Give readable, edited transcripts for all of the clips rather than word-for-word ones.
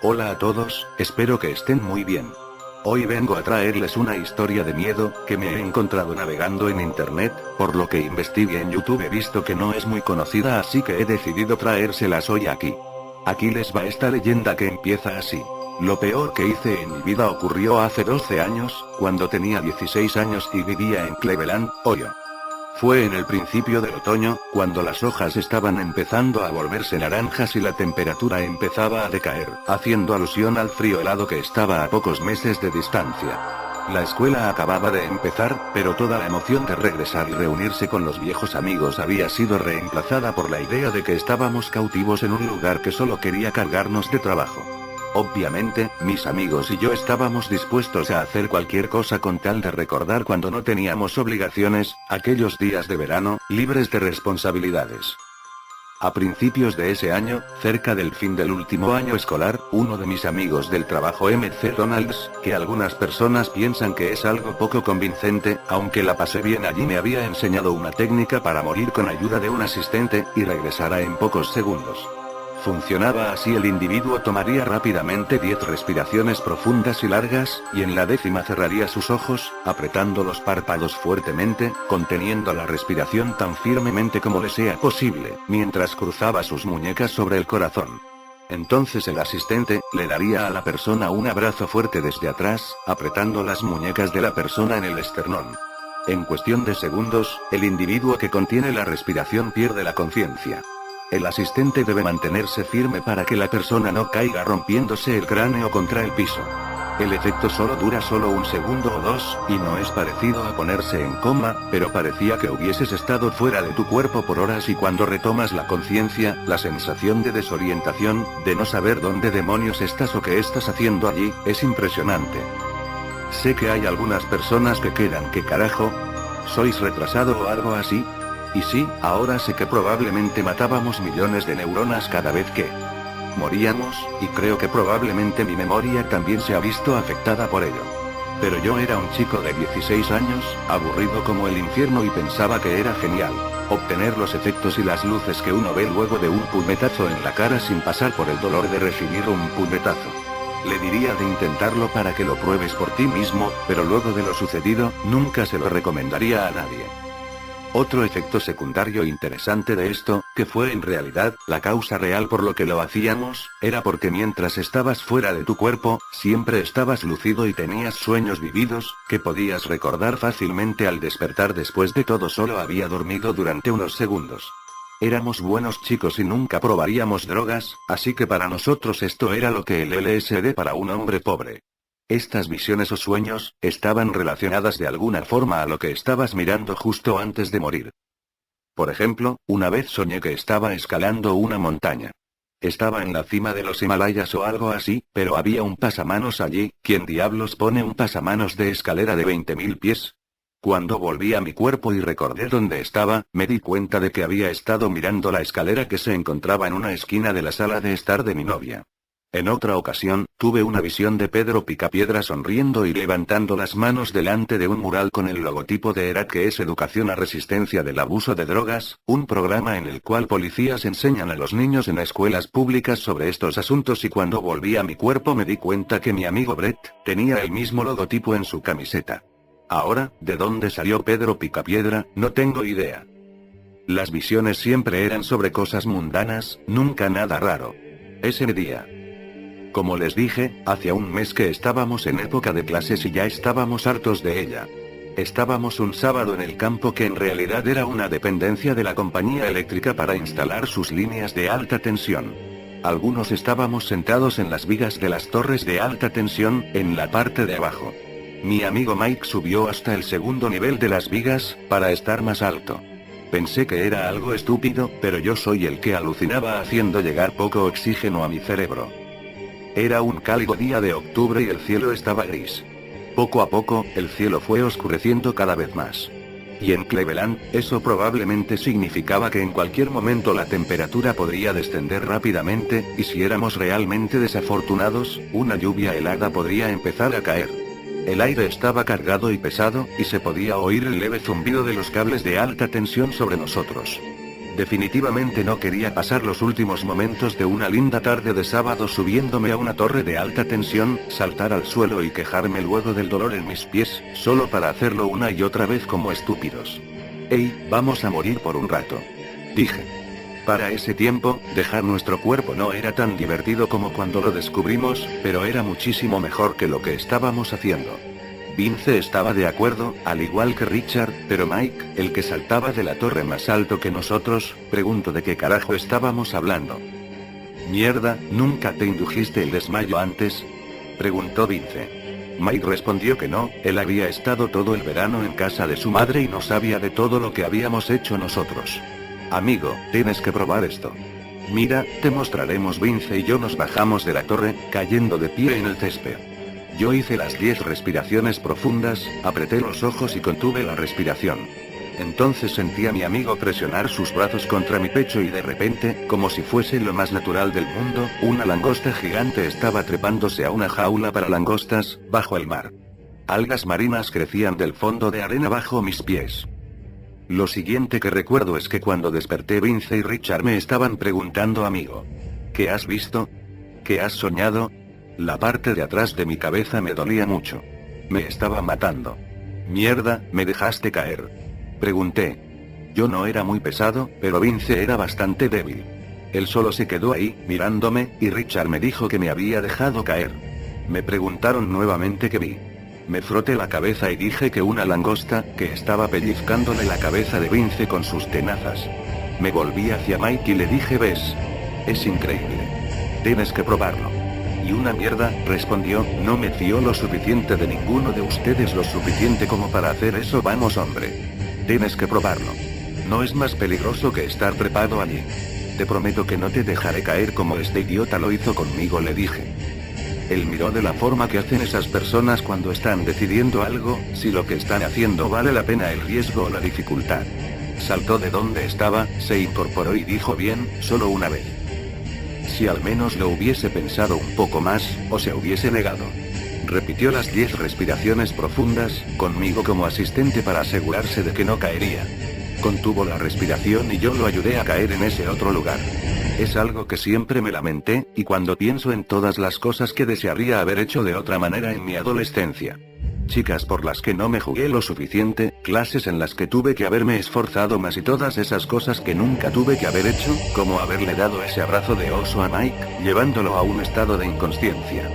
Hola a todos, espero que estén muy bien. Hoy vengo a traerles una historia de miedo, que me he encontrado navegando en internet, por lo que investigué en YouTube he visto que no es muy conocida, así que he decidido traérselas hoy aquí. Aquí les va esta leyenda que empieza así. Lo peor que hice en mi vida ocurrió hace 12 años, cuando tenía 16 años y vivía en Cleveland, Ohio. Fue en el principio del otoño, cuando las hojas estaban empezando a volverse naranjas y la temperatura empezaba a decaer, haciendo alusión al frío helado que estaba a pocos meses de distancia. La escuela acababa de empezar, pero toda la emoción de regresar y reunirse con los viejos amigos había sido reemplazada por la idea de que estábamos cautivos en un lugar que solo quería cargarnos de trabajo. Obviamente, mis amigos y yo estábamos dispuestos a hacer cualquier cosa con tal de recordar cuando no teníamos obligaciones, aquellos días de verano, libres de responsabilidades. A principios de ese año, cerca del fin del último año escolar, uno de mis amigos del trabajo McDonald's, que algunas personas piensan que es algo poco convincente, aunque la pasé bien allí, me había enseñado una técnica para morir con ayuda de un asistente, y regresara en pocos segundos. Funcionaba así: el individuo tomaría rápidamente 10 respiraciones profundas y largas, y en la 10ª cerraría sus ojos, apretando los párpados fuertemente, conteniendo la respiración tan firmemente como le sea posible, mientras cruzaba sus muñecas sobre el corazón. Entonces el asistente le daría a la persona un abrazo fuerte desde atrás, apretando las muñecas de la persona en el esternón. En cuestión de segundos, el individuo que contiene la respiración pierde la conciencia. El asistente debe mantenerse firme para que la persona no caiga rompiéndose el cráneo contra el piso. El efecto solo dura un segundo o dos, y no es parecido a ponerse en coma, pero parecía que hubieses estado fuera de tu cuerpo por horas, y cuando retomas la conciencia, la sensación de desorientación, de no saber dónde demonios estás o qué estás haciendo allí, es impresionante. Sé que hay algunas personas que quedan: ¿qué carajo? ¿Sois retrasado o algo así? Y sí, ahora sé que probablemente matábamos millones de neuronas cada vez que moríamos, y creo que probablemente mi memoria también se ha visto afectada por ello. Pero yo era un chico de 16 años, aburrido como el infierno, y pensaba que era genial obtener los efectos y las luces que uno ve luego de un puñetazo en la cara sin pasar por el dolor de recibir un puñetazo. Le diría de intentarlo para que lo pruebes por ti mismo, pero luego de lo sucedido, nunca se lo recomendaría a nadie. Otro efecto secundario interesante de esto, que fue en realidad la causa real por lo que lo hacíamos, era porque mientras estabas fuera de tu cuerpo, siempre estabas lúcido y tenías sueños vividos, que podías recordar fácilmente al despertar. Después de todo, solo había dormido durante unos segundos. Éramos buenos chicos y nunca probaríamos drogas, así que para nosotros esto era lo que el LSD para un hombre pobre. Estas visiones o sueños, estaban relacionadas de alguna forma a lo que estabas mirando justo antes de morir. Por ejemplo, una vez soñé que estaba escalando una montaña. Estaba en la cima de los Himalayas o algo así, pero había un pasamanos allí. ¿Quién diablos pone un pasamanos de escalera de 20.000 pies? Cuando volví a mi cuerpo y recordé dónde estaba, me di cuenta de que había estado mirando la escalera que se encontraba en una esquina de la sala de estar de mi novia. En otra ocasión, tuve una visión de Pedro Picapiedra sonriendo y levantando las manos delante de un mural con el logotipo de ERAD, que es Educación a Resistencia del Abuso de Drogas, un programa en el cual policías enseñan a los niños en escuelas públicas sobre estos asuntos, y cuando volví a mi cuerpo me di cuenta que mi amigo Brett tenía el mismo logotipo en su camiseta. Ahora, ¿de dónde salió Pedro Picapiedra? No tengo idea. Las visiones siempre eran sobre cosas mundanas, nunca nada raro. Ese día, como les dije, hacía un mes que estábamos en época de clases y ya estábamos hartos de ella. Estábamos un sábado en el campo, que en realidad era una dependencia de la compañía eléctrica para instalar sus líneas de alta tensión. Algunos estábamos sentados en las vigas de las torres de alta tensión, en la parte de abajo. Mi amigo Mike subió hasta el segundo nivel de las vigas, para estar más alto. Pensé que era algo estúpido, pero yo soy el que alucinaba haciendo llegar poco oxígeno a mi cerebro. Era un cálido día de octubre y el cielo estaba gris. Poco a poco, el cielo fue oscureciendo cada vez más. Y en Cleveland, eso probablemente significaba que en cualquier momento la temperatura podría descender rápidamente, y si éramos realmente desafortunados, una lluvia helada podría empezar a caer. El aire estaba cargado y pesado, y se podía oír el leve zumbido de los cables de alta tensión sobre nosotros. Definitivamente no quería pasar los últimos momentos de una linda tarde de sábado subiéndome a una torre de alta tensión, saltar al suelo y quejarme luego del dolor en mis pies, solo para hacerlo una y otra vez como estúpidos. Ey, vamos a morir por un rato. Dije. Para ese tiempo, dejar nuestro cuerpo no era tan divertido como cuando lo descubrimos, pero era muchísimo mejor que lo que estábamos haciendo. Vince estaba de acuerdo, al igual que Richard, pero Mike, el que saltaba de la torre más alto que nosotros, preguntó de qué carajo estábamos hablando. Mierda, ¿nunca te indujiste el desmayo antes? Preguntó Vince. Mike respondió que no, él había estado todo el verano en casa de su madre y no sabía de todo lo que habíamos hecho nosotros. Amigo, tienes que probar esto. Mira, te mostraremos. Vince y yo nos bajamos de la torre, cayendo de pie en el césped. Yo hice las 10 respiraciones profundas, apreté los ojos y contuve la respiración. Entonces sentí a mi amigo presionar sus brazos contra mi pecho y de repente, como si fuese lo más natural del mundo, una langosta gigante estaba trepándose a una jaula para langostas, bajo el mar. Algas marinas crecían del fondo de arena bajo mis pies. Lo siguiente que recuerdo es que cuando desperté Vince y Richard me estaban preguntando: amigo, ¿qué has visto? ¿Qué has soñado? La parte de atrás de mi cabeza me dolía mucho. Me estaba matando. Mierda, ¿me dejaste caer? Pregunté. Yo no era muy pesado, pero Vince era bastante débil. Él solo se quedó ahí, mirándome, y Richard me dijo que me había dejado caer. Me preguntaron nuevamente qué vi. Me froté la cabeza y dije que una langosta, que estaba pellizcándole la cabeza de Vince con sus tenazas. Me volví hacia Mike y le dije: ¿ves? Es increíble. Tienes que probarlo. Y una mierda, respondió, no me fío lo suficiente de ninguno de ustedes, lo suficiente como para hacer eso. Vamos, hombre. Tienes que probarlo. No es más peligroso que estar trepado allí. Te prometo que no te dejaré caer como este idiota lo hizo conmigo, le dije. Él miró de la forma que hacen esas personas cuando están decidiendo algo, si lo que están haciendo vale la pena el riesgo o la dificultad. Saltó de donde estaba, se incorporó y dijo: bien, solo una vez. Si al menos lo hubiese pensado un poco más, o se hubiese negado. Repitió las 10 respiraciones profundas, conmigo como asistente para asegurarse de que no caería. Contuvo la respiración y yo lo ayudé a caer en ese otro lugar. Es algo que siempre me lamenté, y cuando pienso en todas las cosas que desearía haber hecho de otra manera en mi adolescencia. Chicas por las que no me jugué lo suficiente, clases en las que tuve que haberme esforzado más y todas esas cosas que nunca tuve que haber hecho, como haberle dado ese abrazo de oso a Mike, llevándolo a un estado de inconsciencia.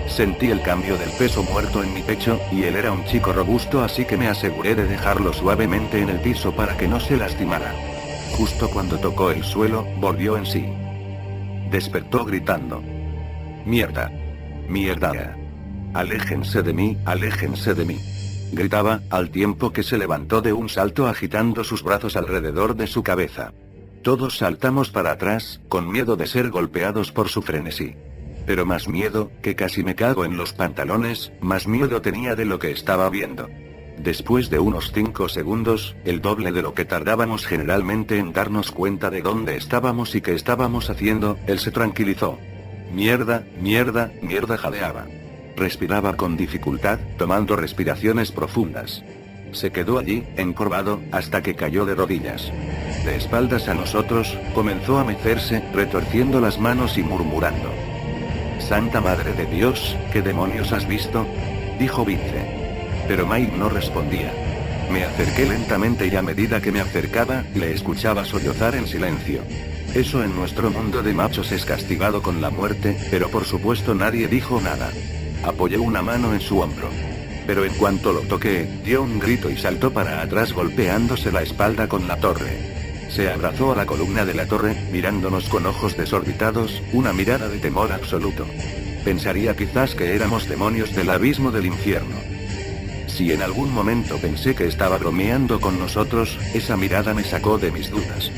Sentí el cambio del peso muerto en mi pecho, y él era un chico robusto, así que me aseguré de dejarlo suavemente en el piso para que no se lastimara. Justo cuando tocó el suelo, volvió en sí. Despertó gritando: ¡mierda! ¡Mierda! ¡Aléjense de mí, aléjense de mí! Gritaba, al tiempo que se levantó de un salto agitando sus brazos alrededor de su cabeza. Todos saltamos para atrás, con miedo de ser golpeados por su frenesí. Pero más miedo, que casi me cago en los pantalones, más miedo tenía de lo que estaba viendo. Después de unos 5 segundos, el doble de lo que tardábamos generalmente en darnos cuenta de dónde estábamos y qué estábamos haciendo, él se tranquilizó. Mierda, mierda, mierda, jadeaba. Respiraba con dificultad, tomando respiraciones profundas. Se quedó allí, encorvado, hasta que cayó de rodillas. De espaldas a nosotros, comenzó a mecerse, retorciendo las manos y murmurando: «Santa Madre de Dios, ¿qué demonios has visto?», dijo Vince. Pero Mike no respondía. Me acerqué lentamente y a medida que me acercaba, le escuchaba sollozar en silencio. Eso en nuestro mundo de machos es castigado con la muerte, pero por supuesto nadie dijo nada. Apoyé una mano en su hombro. Pero en cuanto lo toqué, dio un grito y saltó para atrás golpeándose la espalda con la torre. Se abrazó a la columna de la torre, mirándonos con ojos desorbitados, una mirada de temor absoluto. Pensaría quizás que éramos demonios del abismo del infierno. Si en algún momento pensé que estaba bromeando con nosotros, esa mirada me sacó de mis dudas.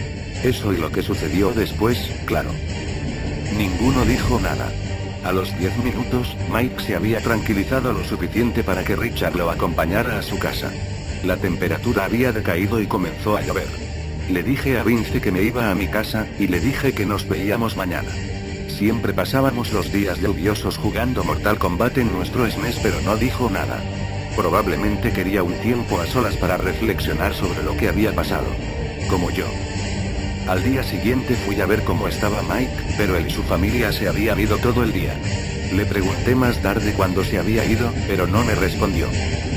Eso y lo que sucedió después, claro. Ninguno dijo nada. A los 10 minutos, Mike se había tranquilizado lo suficiente para que Richard lo acompañara a su casa. La temperatura había decaído y comenzó a llover. Le dije a Vince que me iba a mi casa, y le dije que nos veíamos mañana. Siempre pasábamos los días lluviosos jugando Mortal Kombat en nuestro SNES, pero no dijo nada. Probablemente quería un tiempo a solas para reflexionar sobre lo que había pasado. Como yo. Al día siguiente fui a ver cómo estaba Mike, pero él y su familia se habían ido todo el día. Le pregunté más tarde cuándo se había ido, pero no me respondió.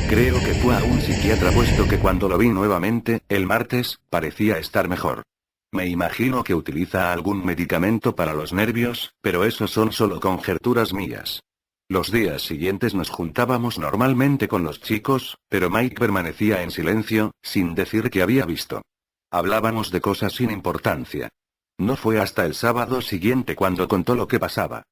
Creo que fue a un psiquiatra puesto que cuando lo vi nuevamente, el martes, parecía estar mejor. Me imagino que utiliza algún medicamento para los nervios, pero eso son solo conjeturas mías. Los días siguientes nos juntábamos normalmente con los chicos, pero Mike permanecía en silencio, sin decir que había visto. Hablábamos de cosas sin importancia. No fue hasta el sábado siguiente cuando contó lo que pasaba.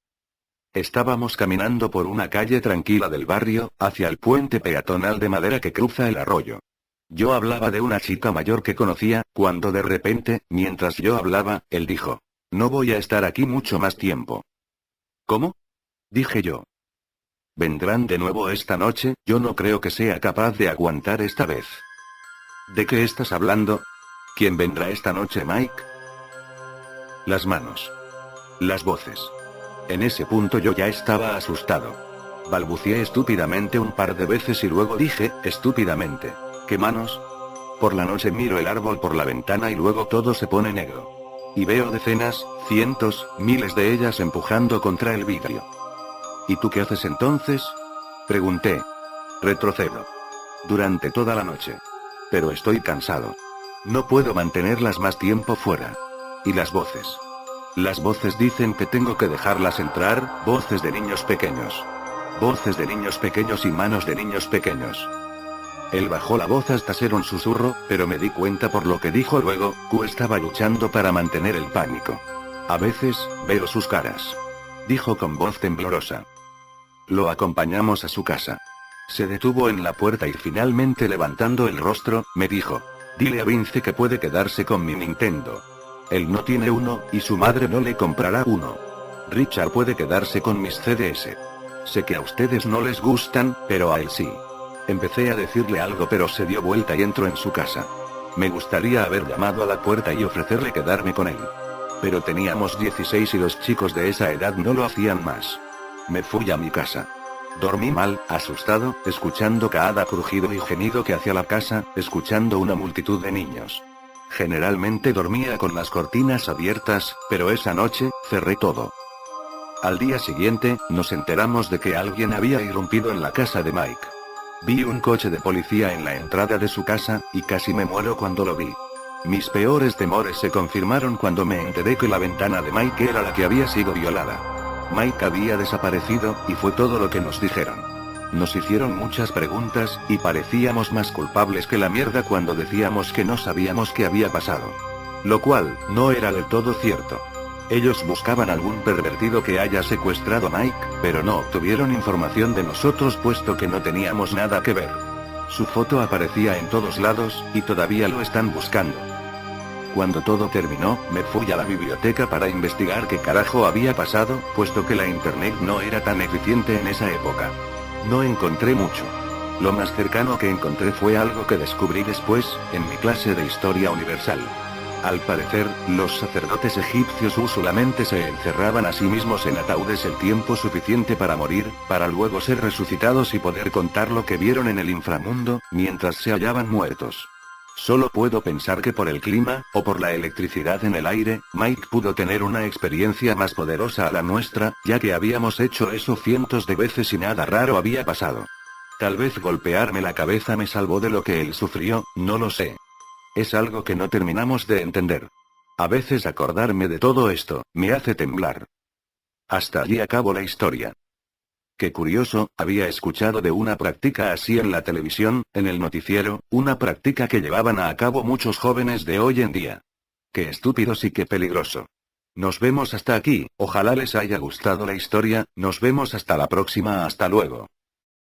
Estábamos caminando por una calle tranquila del barrio, hacia el puente peatonal de madera que cruza el arroyo. Yo hablaba de una chica mayor que conocía, cuando de repente, mientras yo hablaba, él dijo: "No voy a estar aquí mucho más tiempo". ¿Cómo?, dije yo. "Vendrán de nuevo esta noche, yo no creo que sea capaz de aguantar esta vez". ¿De qué estás hablando? ¿Quién vendrá esta noche, Mike? Las manos. Las voces. En ese punto yo ya estaba asustado. Balbuceé estúpidamente un par de veces y luego dije, estúpidamente: ¿qué manos? Por la noche miro el árbol por la ventana y luego todo se pone negro. Y veo decenas, cientos, miles de ellas empujando contra el vidrio. ¿Y tú qué haces entonces?, pregunté. Retrocedo. Durante toda la noche. Pero estoy cansado. No puedo mantenerlas más tiempo fuera. ¿Y las voces? Las voces dicen que tengo que dejarlas entrar, voces de niños pequeños. Voces de niños pequeños y manos de niños pequeños. Él bajó la voz hasta ser un susurro, pero me di cuenta por lo que dijo luego, que estaba luchando para mantener el pánico. A veces, veo sus caras. Dijo con voz temblorosa. Lo acompañamos a su casa. Se detuvo en la puerta y finalmente levantando el rostro, me dijo: "Dile a Vince que puede quedarse con mi Nintendo. Él no tiene uno, y su madre no le comprará uno. Richard puede quedarse con mis CDs. Sé que a ustedes no les gustan, pero a él sí". Empecé a decirle algo pero se dio vuelta y entró en su casa. Me gustaría haber llamado a la puerta y ofrecerle quedarme con él. Pero teníamos 16 y los chicos de esa edad no lo hacían más. Me fui a mi casa. Dormí mal, asustado, escuchando cada crujido y gemido que hacía la casa, escuchando una multitud de niños. Generalmente dormía con las cortinas abiertas, pero esa noche, cerré todo. Al día siguiente, nos enteramos de que alguien había irrumpido en la casa de Mike. Vi un coche de policía en la entrada de su casa, y casi me muero cuando lo vi. Mis peores temores se confirmaron cuando me enteré que la ventana de Mike era la que había sido violada. Mike había desaparecido, y fue todo lo que nos dijeron. Nos hicieron muchas preguntas, y parecíamos más culpables que la mierda cuando decíamos que no sabíamos qué había pasado. Lo cual, no era del todo cierto. Ellos buscaban algún pervertido que haya secuestrado a Mike, pero no obtuvieron información de nosotros puesto que no teníamos nada que ver. Su foto aparecía en todos lados, y todavía lo están buscando. Cuando todo terminó, me fui a la biblioteca para investigar qué carajo había pasado, puesto que la internet no era tan eficiente en esa época. No encontré mucho. Lo más cercano que encontré fue algo que descubrí después, en mi clase de Historia Universal. Al parecer, los sacerdotes egipcios usualmente se encerraban a sí mismos en ataúdes el tiempo suficiente para morir, para luego ser resucitados y poder contar lo que vieron en el inframundo, mientras se hallaban muertos. Solo puedo pensar que por el clima, o por la electricidad en el aire, Mike pudo tener una experiencia más poderosa a la nuestra, ya que habíamos hecho eso cientos de veces y nada raro había pasado. Tal vez golpearme la cabeza me salvó de lo que él sufrió, no lo sé. Es algo que no terminamos de entender. A veces acordarme de todo esto, me hace temblar. Hasta allí acabo la historia. Qué curioso, había escuchado de una práctica así en la televisión, en el noticiero, una práctica que llevaban a cabo muchos jóvenes de hoy en día. Qué estúpidos y qué peligroso. Nos vemos hasta aquí, ojalá les haya gustado la historia, nos vemos hasta la próxima, hasta luego.